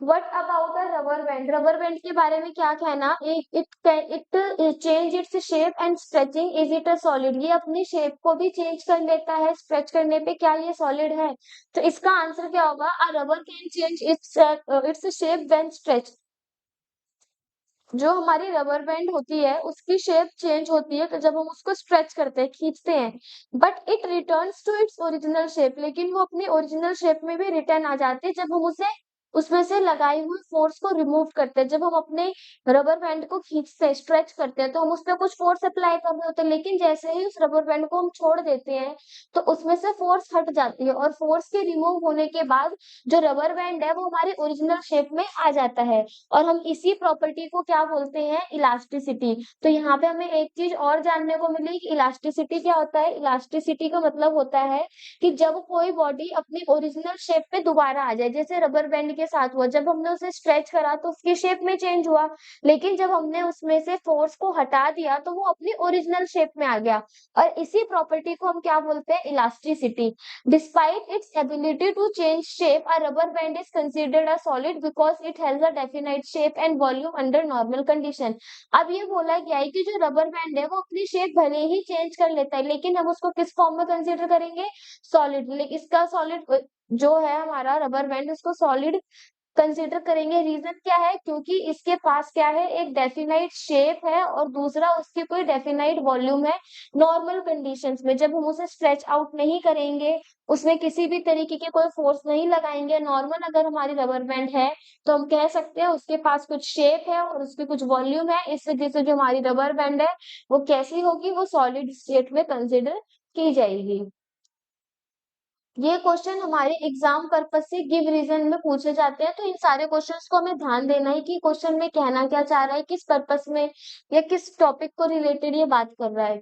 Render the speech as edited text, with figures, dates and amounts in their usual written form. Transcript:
What about a rubber band? Rubber band के बारे में क्या कहना? It change its shape and stretching, is it a solid? ये अपनी शेप को भी चेंज कर लेता है स्ट्रेच करने पे, क्या ये सॉलिड है? तो इसका आंसर क्या होगा? अ rubber can change its shape when stretch. जो हमारी रबर बैंड होती है उसकी शेप चेंज होती है जब हम उसको स्ट्रेच करते हैं, खींचते हैं। But it returns to its original shape, लेकिन वो अपनी ओरिजिनल शेप में भी रिटर्न आ जाती है जब हम उसे उसमें से लगाई हुई फोर्स को रिमूव करते हैं। जब हम अपने रबर बैंड को खींचते हैं, स्ट्रेच करते हैं, तो हम उस पर कुछ फोर्स अप्लाई कर रहे होते हैं, लेकिन जैसे ही उस रबर बैंड को हम छोड़ देते हैं तो उसमें से फोर्स हट जाती है, और फोर्स के रिमूव होने के बाद जो रबर बैंड है वो हमारी ओरिजिनल शेप में आ जाता है। और हम इसी प्रॉपर्टी को क्या बोलते हैं? इलास्टिसिटी। तो यहाँ पे हमें एक चीज और जानने को मिली कि इलास्टिसिटी क्या होता है। इलास्टिसिटी का मतलब होता है कि जब कोई बॉडी अपनी ओरिजिनल शेप पे दोबारा आ जाए, जैसे रबर बैंड के साथ हुआ, जब हमने उसे स्ट्रेच करा तो उसकी शेप में चेंज हुआ, लेकिन जब हमने उसमें से फोर्स को हटा दिया तो वो अपनी ओरिजिनल शेप में आ गया। और इसी प्रॉपर्टी को हम क्या बोलते हैं? Elasticity. Despite its ability to change shape, a rubber band is considered a solid because it has a definite shape and volume under normal condition. अब ये बोला गया है कि जो रबर बैंड है वो अपनी शेप भले ही चेंज कर लेता है, लेकिन हम उसको किस फॉर्म में कंसीडर करेंगे? सॉलिड। इसका सॉलिड जो है हमारा रबर बैंड, उसको सॉलिड कंसीडर करेंगे। रीजन क्या है? क्योंकि इसके पास क्या है? एक डेफिनाइट शेप है, और दूसरा उसकी कोई डेफिनाइट वॉल्यूम है। नॉर्मल कंडीशंस में जब हम उसे स्ट्रेच आउट नहीं करेंगे, उसमें किसी भी तरीके के कोई फोर्स नहीं लगाएंगे, नॉर्मल अगर हमारी रबर बैंड है, तो हम कह सकते हैं उसके पास कुछ शेप है और उसकी कुछ वॉल्यूम है। इस वजह से जो हमारी रबर बैंड है वो कैसी होगी? वो सॉलिड स्टेट में कंसिडर की जाएगी। ये क्वेश्चन हमारे एग्जाम पर्पज से गिव रीजन में पूछे जाते हैं, तो इन सारे क्वेश्चंस को हमें ध्यान देना है कि क्वेश्चन में कहना क्या चाह रहा है, किस पर्पस में या किस टॉपिक को रिलेटेड ये बात कर रहा है।